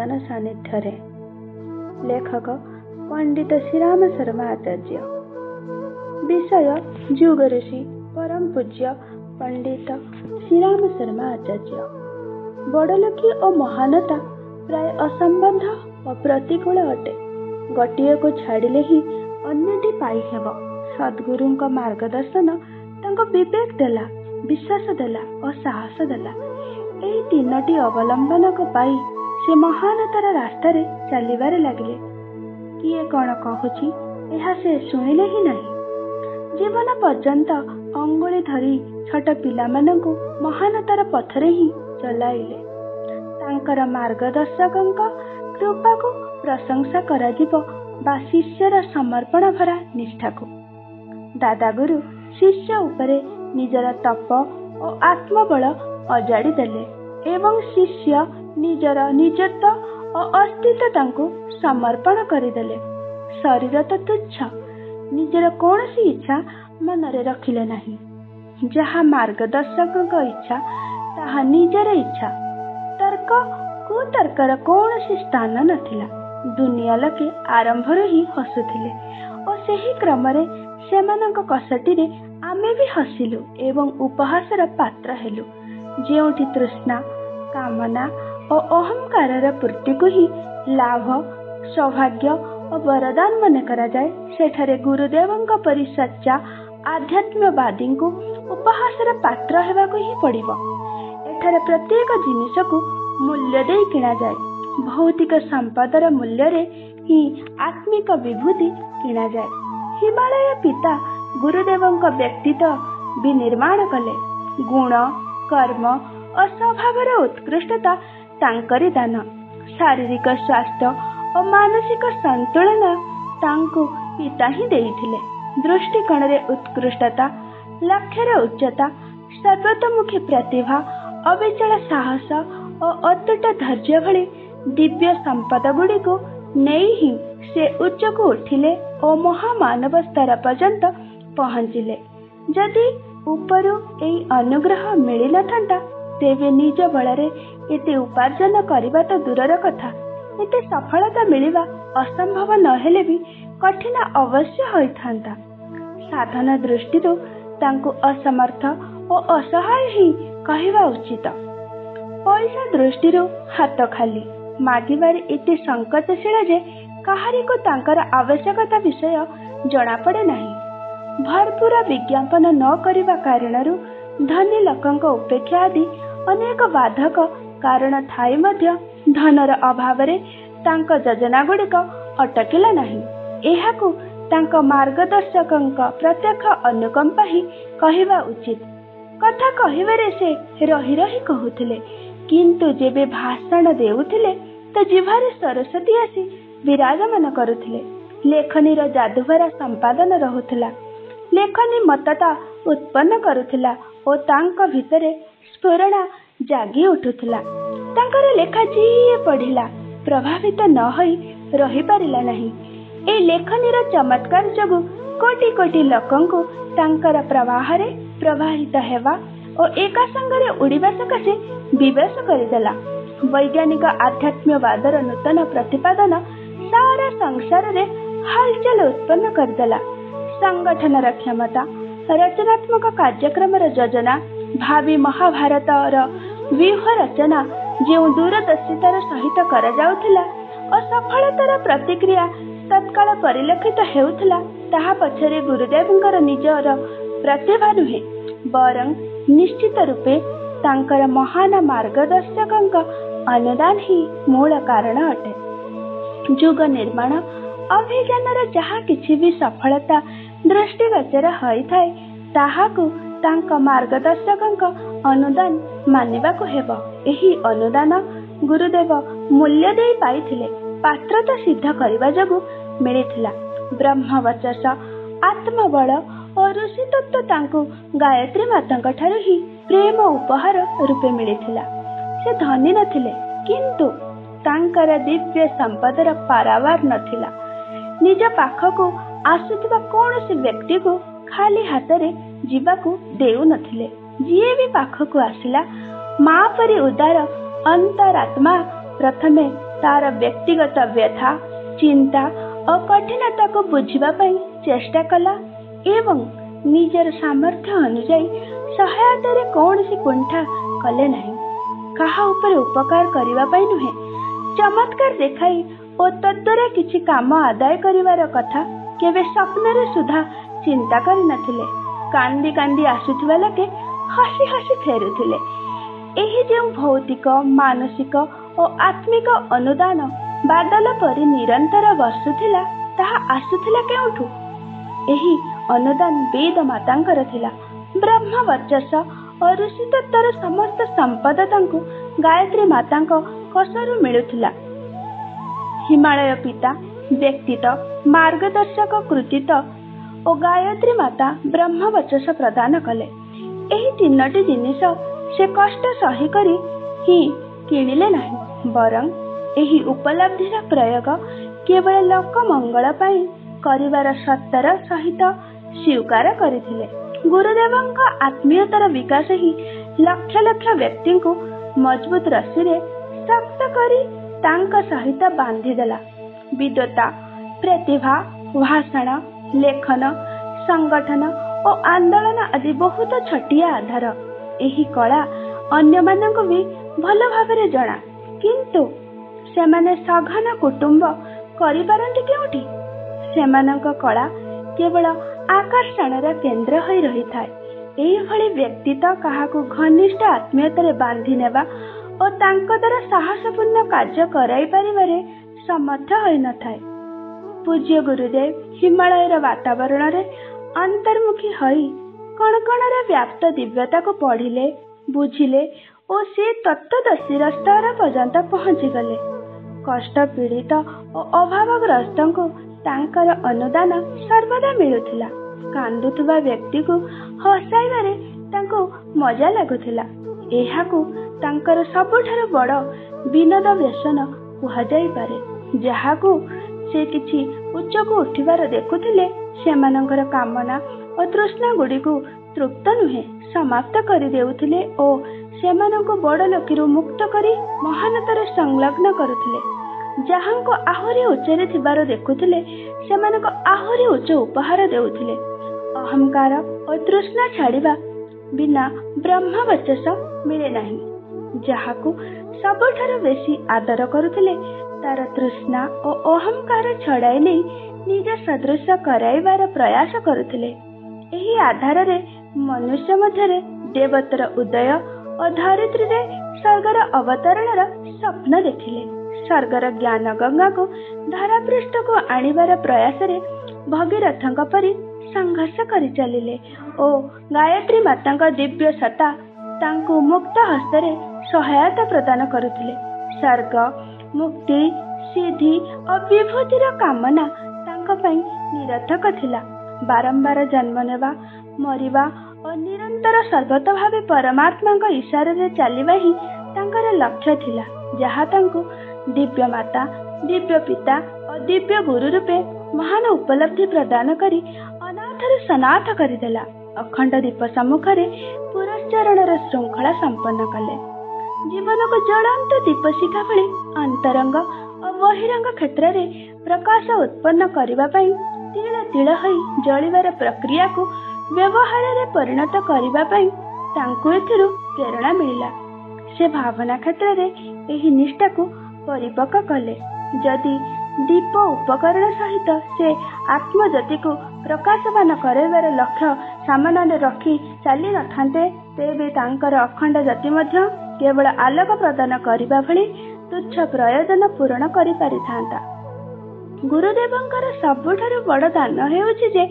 ସଦାନ ସାନ୍ନିଧ୍ୟରେ। ଲେଖକ ପଣ୍ଡିତ ଶ୍ରୀରାମ ଶର୍ମା ଆଚାର୍ଯ୍ୟ। ବିଷୟ ଯୁଗ ଋଷି ପରମ ପୂଜ୍ୟ ପଣ୍ଡିତ ଶ୍ରୀରାମ ଶର୍ମା ଆଚାର୍ଯ୍ୟ। ବଡ଼ଲୋକୀ ଓ ମହାନତା ପ୍ରାୟ ଅସମ୍ବନ୍ଧ ଓ ପ୍ରତିକୂଳ ଅଟେ। ଗୋଟିଏକୁ ଛାଡ଼ିଲେ ହିଁ ଅନ୍ୟଟି ପାଇହେବ। ସଦ୍ଗୁରୁଙ୍କ ମାର୍ଗଦର୍ଶନ ତାଙ୍କୁ ବିବେକ ଦେଲା, ବିଶ୍ୱାସ ଦେଲା ଓ ସାହସ ଦେଲା। ଏହି ତିନୋଟି ଅବଲମ୍ବନକୁ ପାଇ ସେ ମହାନତାର ରାସ୍ତାରେ ଚାଲିବାରେ ଲାଗିଲେ। କିଏ କ'ଣ କହୁଛି ଏହା ସେ ଶୁଣିଲେ ହିଁ ନାହିଁ। ଜୀବନ ପର୍ଯ୍ୟନ୍ତ ଅଙ୍ଗୁଳି ଧରି ଛୋଟ ପିଲାମାନଙ୍କୁ ମହାନତାର ପଥରେ ହିଁ ଚଲାଇଲେ। ତାଙ୍କର ମାର୍ଗଦର୍ଶକଙ୍କ କୃପାକୁ ପ୍ରଶଂସା କରାଯିବ ବା ଶିଷ୍ୟର ସମର୍ପଣ ଭରା ନିଷ୍ଠାକୁ। ଦାଦାଗୁରୁ ଶିଷ୍ୟ ଉପରେ ନିଜର ତପ ଓ ଆତ୍ମବଳ ଅଜାଡ଼ି ଦେଲେ ଏବଂ ଶିଷ୍ୟ ନିଜର ନିଜତ୍ୱ ଓ ଅସ୍ତିତ୍ୱ ତାଙ୍କୁ ସମର୍ପଣ କରିଦେଲେ। ଶରୀର ତ ତୁଚ୍ଛ, ନିଜର କୌଣସି ଇଚ୍ଛା ମନରେ ରଖିଲେ ନାହିଁ। ଯାହା ମାର୍ଗଦର୍ଶକଙ୍କ ଇଚ୍ଛା ତାହା ନିଜର ଇଚ୍ଛା। ତର୍କ କୁତର୍କର କୌଣସି ସ୍ଥାନ ନଥିଲା। ଦୁନିଆ ଲୋକେ ଆରମ୍ଭରୁ ହିଁ ହସୁଥିଲେ ଓ ସେହି କ୍ରମରେ ସେମାନଙ୍କ କଷଟିରେ ଆମେ ବି ହସିଲୁ ଏବଂ ଉପହାସର ପାତ୍ର ହେଲୁ। ଯେଉଁଠି ତୃଷ୍ଣା, କାମନା ଓ ଅହଂକାରର ପୂର୍ତ୍ତିକୁ ହିଁ ଲାଭ, ସୌଭାଗ୍ୟ ଓ ବରଦାନ ମନେ କରାଯାଏ, ସେଠାରେ ଗୁରୁଦେବଙ୍କ ପରି ସଚ୍ଚା ଆଧ୍ୟାତ୍ମବାଦୀଙ୍କୁ ଉପହାସର ପାତ୍ର ହେବାକୁ ହିଁ ପଡ଼ିବ। ଏଠାରେ ପ୍ରତ୍ୟେକ ଜିନିଷକୁ ମୂଲ୍ୟ ଦେଇ କିଣାଯାଏ। ଭୌତିକ ସମ୍ପଦର ମୂଲ୍ୟରେ ହିଁ ଆତ୍ମିକ ବିଭୂତି କିଣାଯାଏ। ହିମାଳୟ ପିତା ଗୁରୁଦେବଙ୍କ ବ୍ୟକ୍ତିତ୍ୱ ବିନିର୍ମାଣ କଲେ। ଗୁଣ, କର୍ମ ଓ ସ୍ୱଭାବର ଉତ୍କୃଷ୍ଟତା ତାଙ୍କରି ଦାନ। ଶାରୀରିକ ସ୍ୱାସ୍ଥ୍ୟ ଓ ମାନସିକ ସନ୍ତୁଳନ ତାଙ୍କୁ ପିତା ହିଁ ଦେଇଥିଲେ। ଦୃଷ୍ଟିକୋଣରେ ଉତ୍କୃଷ୍ଟତା, ଲକ୍ଷ୍ୟର ଉଚ୍ଚତା, ସର୍ବତୋମୁଖୀ ପ୍ରତିଭା, ଅବିଚଳ ସାହସ ଓ ଅତୁଟ ଧୈର୍ଯ୍ୟ ଭଳି ଦିବ୍ୟ ସମ୍ପଦ ଗୁଡ଼ିକୁ ନେଇ ହିଁ ସେ ଉଚ୍ଚକୁ ଉଠିଲେ ଓ ମହାମାନବ ସ୍ତର ପର୍ଯ୍ୟନ୍ତ ପହଞ୍ଚିଲେ। ଯଦି ଉପରୁ ଏହି ଅନୁଗ୍ରହ ମିଳିନଥାନ୍ତା, ତେବେ ନିଜ ବଳରେ ଏତେ ଉପାର୍ଜନ କରିବା ତ ଦୂରର କଥା, ଏତେ ସଫଳତା ମିଳିବା ଅସମ୍ଭବ ନହେଲେ ବି କଠିନ ଅବଶ୍ୟ ହୋଇଥାନ୍ତା। ସାଧନ ଦୃଷ୍ଟିରୁ ତାଙ୍କୁ ଅସମର୍ଥ ଓ ଅସହାୟ ହିଁ କହିବା ଉଚିତ। ପଇସା ଦୃଷ୍ଟିରୁ ହାତ ଖାଲି। ମାଗିବାରେ ଏତେ ସଂକୋଚଶୀଳ ଯେ କାହାରିକୁ ତାଙ୍କର ଆବଶ୍ୟକତା ବିଷୟ ଜଣାପଡ଼େ ନାହିଁ। ଭରପୁର ବିଜ୍ଞାପନ ନ କରିବା କାରଣରୁ ଧନୀ ଲୋକଙ୍କ ଉପେକ୍ଷା ଆଦି ଅନେକ ବାଧକ କାରଣ ଥାଇ ମଧ୍ୟ ଧନର ଅଭାବରେ ତାଙ୍କ ଯୋଜନାଗୁଡ଼ିକ ଅଟକିଲା ନାହିଁ। ଏହାକୁ ତାଙ୍କ ମାର୍ଗଦର୍ଶକଙ୍କ ପ୍ରତ୍ୟକ୍ଷ ଅନୁକମ୍ପା ହିଁ କହିବା ଉଚିତ। କଥା କହିବାରେ ସେ ରହି ରହି କହୁଥିଲେ, କିନ୍ତୁ ଯେବେ ଭାଷଣ ଦେଉଥିଲେ ତ ଜିଭରେ ସରସ୍ୱତୀ ଆସି ବିରାଜମାନ କରୁଥିଲେ। ଲେଖନୀର ଯାଦୁଭରା ସମ୍ପାଦନ ରହୁଥିଲା। ଲେଖନୀ ମତତା ଉତ୍ପନ୍ନ କରୁଥିଲା ଓ ତାଙ୍କ ଭିତରେ ସ୍ଫୁରଣା ଜାଗି ଉଠୁଥିଲା। ତାଙ୍କର ଲେଖା ଯିଏ ପଢ଼ିଲା ପ୍ରଭାବିତ ନ ହୋଇ ରହିପାରିଲା ନାହିଁ। ଏ ଲେଖନୀର ଚମତ୍କାର ଯୋଗୁଁ କୋଟି କୋଟି ଲୋକଙ୍କୁ ତାଙ୍କର ପ୍ରବାହରେ ପ୍ରବାହିତ ହେବା ଓ ଏକା ସାଙ୍ଗରେ ଉଡ଼ିବା ସକାଶେ ବିବଶ କରିଦେଲା। ବୈଜ୍ଞାନିକ ଆଧ୍ୟାତ୍ମବାଦର ନୂତନ ପ୍ରତିପାଦନ ସାରା ସଂସାରରେ ହଲଚଲ ଉତ୍ପନ୍ନ କରିଦେଲା। ସଂଗଠନର କ୍ଷମତା, ରଚନାତ୍ମକ କାର୍ଯ୍ୟକ୍ରମର ଯୋଜନା, ଭାବି ମହାଭାରତର ବ୍ୟୁହ ରଚନା ଯେଉଁ ଦୂରଦର୍ଶିତାର ସହିତ କରାଯାଉଥିଲା ଓ ସଫଳତାର ପ୍ରତିକ୍ରିୟା ତତ୍କାଳ ପରିଲକ୍ଷିତ ହେଉଥିଲା, ତାହା ପଛରେ ଗୁରୁଦେବଙ୍କର ନିଜର ପ୍ରତିଭା ନୁହେଁ, ବରଂ ନିଶ୍ଚିତ ରୂପେ ତାଙ୍କର ମହାନ ମାର୍ଗଦର୍ଶକଙ୍କ ଅନୁଦାନ ହିଁ ମୂଳ କାରଣ ଅଟେ। ଯୁଗ ନିର୍ମାଣ ଅଭିଜ୍ଞାନର ଯାହା କିଛି ବି ସଫଳତା ଦୃଷ୍ଟିଗୋଚର ହୋଇଥାଏ, ତାହାକୁ ତାଙ୍କ ମାର୍ଗଦର୍ଶକଙ୍କ ଅନୁଦାନ ମାନିବାକୁ ହେବ। ଏହି ଅନୁଦାନ ଗୁରୁଦେବ ମୂଲ୍ୟ ଦେଇ ପାଇଥିଲେ। ପାତ୍ରତା ସିଦ୍ଧ କରିବା ଯୋଗୁଁ ମିଳିଥିଲା। ବ୍ରହ୍ମବଚସ, ଆତ୍ମବଳ ଓ ଋଷିତତ୍ତ୍ୱ ତାଙ୍କୁ ଗାୟତ୍ରୀ ମାତାଙ୍କ ଠାରୁ ହିଁ ପ୍ରେମ ଉପହାର ରୂପେ ମିଳିଥିଲା। ସେ ଧନୀ ନଥିଲେ, କିନ୍ତୁ ତାଙ୍କର ଦିବ୍ୟ ସମ୍ପଦର ପାରାବାର ନଥିଲା। ନିଜ ପାଖକୁ ଆସୁଥିବା କୌଣସି ବ୍ୟକ୍ତିକୁ ଖାଲି ହାତରେ ଯିବାକୁ ଦେଉନଥିଲେ। ଯିଏ ବି ପାଖକୁ ଆସିଲା, ମା ପରି ଉଦାର ଅନ୍ତରାତ୍ମା ପ୍ରଥମେ तार व्यक्तिगत व्यथा चिंता और कठिनता को बुझिबा पई चेष्टा कला एवं निजर सामर्थ्य अनुजाई सहायता रे कौनसी कुंठा कले नहीं। कहा ऊपर उपकार करिबा पई नुहे चमत्कार देखाई और तद्वारा किछि काम आदाय करिवार कथा केवे स्वप्न सुधा चिंता करि नथिले। कांदी कांदी आसुथिबा लगे हसी हसी फेरुथिले। एही जे भौतिक मानसिक और आत्मिक अनुदान बादल परि निरंतर बर्षुथिला ताहा आसुथिला केउठु? एही अनुदान वेद मातांकर थिला। ब्रह्म वर्चस्व और ऋषि तत्वर समस्त संपद तांकु गायत्री मातांक कसरु मिलुथिला। हिमालय पिता व्यक्तित्व मार्गदर्शक कृतित्व और गायत्री माता ब्रह्म वर्चस्व प्रदान कले। एही तीनोटी जिनिस से कष्ट सही करी ही किणिले नहीं, बरं एही उपलब्धिर प्रयोग केवल लोक मंगल पाई करिवार सत्तर सहित स्वीकार करथिले। गुरुदेवंक आत्मीयतार विकास ही लक्ष लक्ष व्यक्ति को मजबूत रस्सी रे शक्त करी तांक सहित बांधी देला। विद्वता प्रतिभा भाषण लेखन संगठन और आंदोलन आदि बहुत छटिया आधार। एही कला अन्य मानक भी भल भाबरे जଣା, किंतु सेमाने सघन कुटुंब करिपारंती केउठी? सेमानक कला केवल आकर्षणर केंद्र होई रही थाए। एही भली व्यक्तित्व काहाकू घनिष्ठ आत्मीयतारे बांधी नेबा और तांको द्वारा साहसपूर्ण कार्य कराई पारिबारे समर्थ होई न थाए। पूज्य गुरुदेव हिमालयर वातावरण रे अंतर्मुखी होई कण कणरे व्याप्त दिव्यता को पढ़िले बुझिले और से तत्वदर्शीर स्तर पर्यंत पहुंची गले। कष्ट पीड़ित और अभावग्रस्त को तांकर अनुदान सर्वदा मिलुथिला। कांदुथुबा व्यक्ति को हसाइबारे तांको मजा लागुथिला। एहाकू तांकर सबुठार बड़ विनोद व्यसन कुहा जाई पारे। जहाकू से किछि उच्चको उठिबार देखुथिले सेमानंकर कामना और तृष्णा गुडी को तृप्त नुहे समाप्त करि देउथिले और सेमानंको बड़ लोकीरु मुक्त करी महानतारे संलग्न करुथिले। जहांको आहुरी उच्चरे थिबार देखुथिले सेमानंको आहुरी उच्च उपहार देउथिले। अहंकार और तृष्णा छाड़िबा बिना ब्रह्म वर्चस्व मिले नहीं। जहाकू सबुठार बेसी आदर करुथिले तार तृष्णा और अहंकार छड़ाई नहीं निज सदृश कराइबार प्रयास करुथिले। एही आधार रे मनुष्य मध्यरे देवतर उदय और धरित्री रे स्वर्गर अवतरणर स्वप्न देखिले। स्वर्गर ज्ञान गंगा को धरापृष्ठ को आनिबार प्रयास रे भगीरथंक परि संघर्ष करि चलिले और गायत्री मातांक दिव्य सत्ता तांको मुक्त हस्तरे सहायता प्रदान करुथिले। स्वर्ग मुक्ति सिद्धि और विभूतिर कामना तांको पई निरर्थक थिला। बारंबार जन्म नेबा मरिबा और निरंतर सर्वत भावे परमात्मा का इशारा रे चलिबा ही तांकर लक्ष्य थिला। जहा तांको दिव्य माता दिव्य पिता और दिव्य गुरु रूपे महान उपलब्धि प्रदान करी अनाथर सनाथ करिदेला। अखंड दीप सम्मुखरे पुरस्चरणर श्रृंखला संपन्न कले। जीवन को ज्वलंत दीप शिखा भली अंतरंग और बहिरंग क्षेत्र रे प्रकाश उत्पन्न करिबा पई तिल तिल होई जलिबार प्रक्रिया को व्यवहार रे परिणत करिबा पई तांको एथिरु प्रेरणा मिलिला। से भावना क्षेत्र रे एही निष्ठा को परिपक्व कले। जदि दीप उपकरण सहित से आत्मज्योति को प्रकाशवान कराइबार लक्ष्य सामने रखी चली नथांते तेबे तांकर अखंड ज्योति मध्य केवल आलोक प्रदान करिबा भली तुच्छ प्रयोजन पूर्ण करि पारिथांता। गुरुदेवंकर सबुठारु बड़ दान हेउछि जे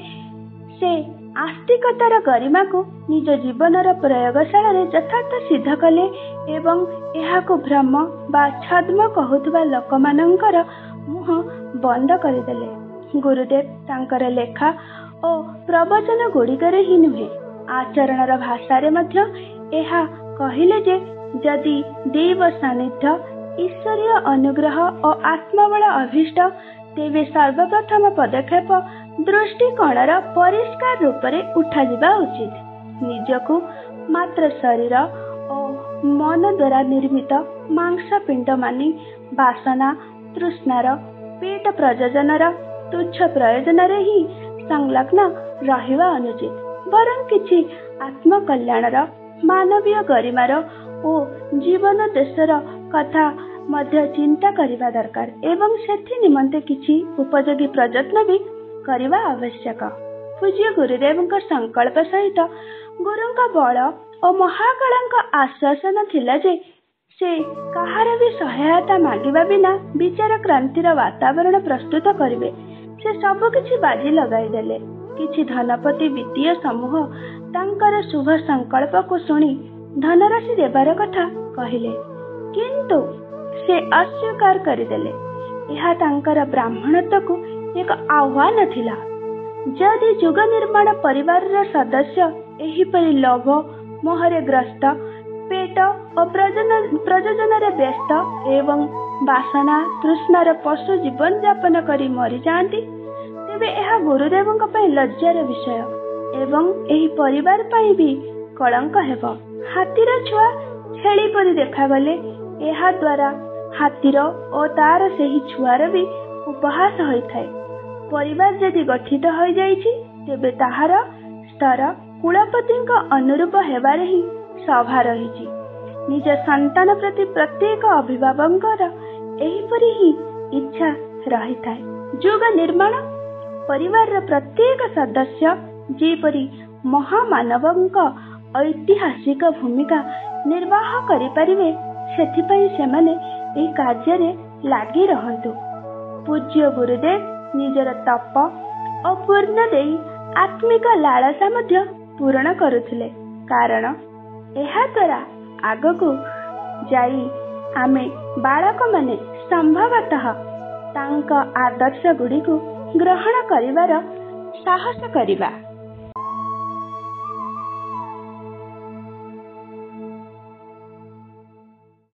से आस्तिकतार गरिमा को निज जीवनर प्रयोगशाला रे यथार्थ सिद्ध कले एवं एहाको भ्रम बा छद्म कहुथबा लोकमानंकर मुह बंद करिदेले। गुरुदेव तांकर लेखा और प्रवचन गुड़िकरे ही नुहे आचरणर भाषा रे मध्य एहा कहिले जे जदि देव सानिध्य ईश्वरीय अनुग्रह और आत्मबल अभिष्ट तेबे सर्वप्रथम पदक्षेप दृष्टिकोणर परिष्कार रूप से उठा जिबा उचित। निजको मात्र शरीर और मन द्वारा निर्मित मांस पिंड मानी वासना ତୃଷ୍ଣାର, ପେଟ ପ୍ରଯୋଜନର ତୁଚ୍ଛ ପ୍ରୟୋଜନରେ ହିଁ ସଂଲଗ୍ନ ରହିବା ଅନୁଚିତ। ବରଂ କିଛି ଆତ୍ମକଲ୍ୟାଣର, ମାନବୀୟ ଗରିମାର ଓ ଜୀବନୋଦ୍ଦେଶ୍ୟର କଥା ମଧ୍ୟ ଚିନ୍ତା କରିବା ଦରକାର ଏବଂ ସେଥି ନିମନ୍ତେ କିଛି ଉପଯୋଗୀ ପ୍ରଯତ୍ନ ବି କରିବା ଆବଶ୍ୟକ। ପୂଜ୍ୟ ଗୁରୁଦେବଙ୍କ ସଂକଳ୍ପ ସହିତ ଗୁରୁଙ୍କ ବଳ ଓ ମହାକାଳଙ୍କ ଆଶ୍ୱାସନ ଥିଲା ଯେ ସେ କାହାର ବି ସହାୟତା ମାଗିବା ବିନା ବିଚାର କ୍ରାନ୍ତିର ବାତାବରଣ ପ୍ରସ୍ତୁତ କରିବେ। ସେ ସବୁକିଛି ବାଜି ଲଗାଇଦେଲେ। କିଛି ଧନପତି ବିତ୍ତୀୟ ସମୂହ ତାଙ୍କର ଶୁଭ ସଂକଳ୍ପକୁ ଶୁଣି ଧନରାଶି ଦେବାର କଥା କହିଲେ, କିନ୍ତୁ ସେ ଅସ୍ୱୀକାର କରିଦେଲେ। ଏହା ତାଙ୍କର ବ୍ରାହ୍ମଣତ୍ୱକୁ ଏକ ଆହ୍ୱାନ ଥିଲା। ଯଦି ଯୁଗ ନିର୍ମାଣ ପରିବାରର ସଦସ୍ୟ ଏହିପରି ଲୋଭ ମୋହରେ ଗ୍ରସ୍ତ, ପେଟ ଓ ପ୍ରଯୋଜନରେ ବ୍ୟସ୍ତ ଏବଂ ବାସନା ତୃଷ୍ଣାର ପଶୁ ଜୀବନ ଯାପନ କରି ମରିଯାଆନ୍ତି, ତେବେ ଏହା ଗୁରୁଦେବଙ୍କ ପାଇଁ ଲଜ୍ଜାର ବିଷୟ ଏବଂ ଏହି ପରିବାର ପାଇଁ ବି କଳଙ୍କ ହେବ। ହାତୀର ଛୁଆ ଛେଳି ପରି ଦେଖାଗଲେ ଏହା ଦ୍ୱାରା ହାତୀର ଓ ତାର ସେହି ଛୁଆର ବି ଉପହାସ ହୋଇଥାଏ। ପରିବାର ଯଦି ଗଠିତ ହୋଇଯାଇଛି, ତେବେ ତାହାର ସ୍ତର କୁଳପତିଙ୍କ ଅନୁରୂପ ହେବାରେ ହିଁ ସଭା ରହିଛି। ନିଜ ସନ୍ତାନ ପ୍ରତି ପ୍ରତ୍ୟେକ ଅଭିଭାବକଙ୍କର ଏହିପରି ହିଁ ଇଚ୍ଛା ରହିଥାଏ। ଯୁଗ ନିର୍ମାଣ ପରିବାରର ପ୍ରତ୍ୟେକ ସଦସ୍ୟ ଯେପରି ମହାମାନବଙ୍କ ଐତିହାସିକ ଭୂମିକା ନିର୍ବାହ କରିପାରିବେ, ସେଥିପାଇଁ ସେମାନେ ଏହି କାର୍ଯ୍ୟରେ ଲାଗି ରହନ୍ତୁ। ପୂଜ୍ୟ ଗୁରୁଦେବ ନିଜର ତପ ଓ ପୂର୍ଣ୍ଣ ଦେଇ ଆତ୍ମିକ ଲାଳସା ମଧ୍ୟ ପୂରଣ କରୁଥିଲେ, କାରଣ ଏହାଦ୍ୱାରା ଆଗକୁ ଯାଇ ଆମେ ବାଳକମାନେ ସମ୍ଭବତଃ ତାଙ୍କ ଆଦର୍ଶ ଗୁଡ଼ିକୁ ଗ୍ରହଣ କରିବାର ସାହସ କରିବା।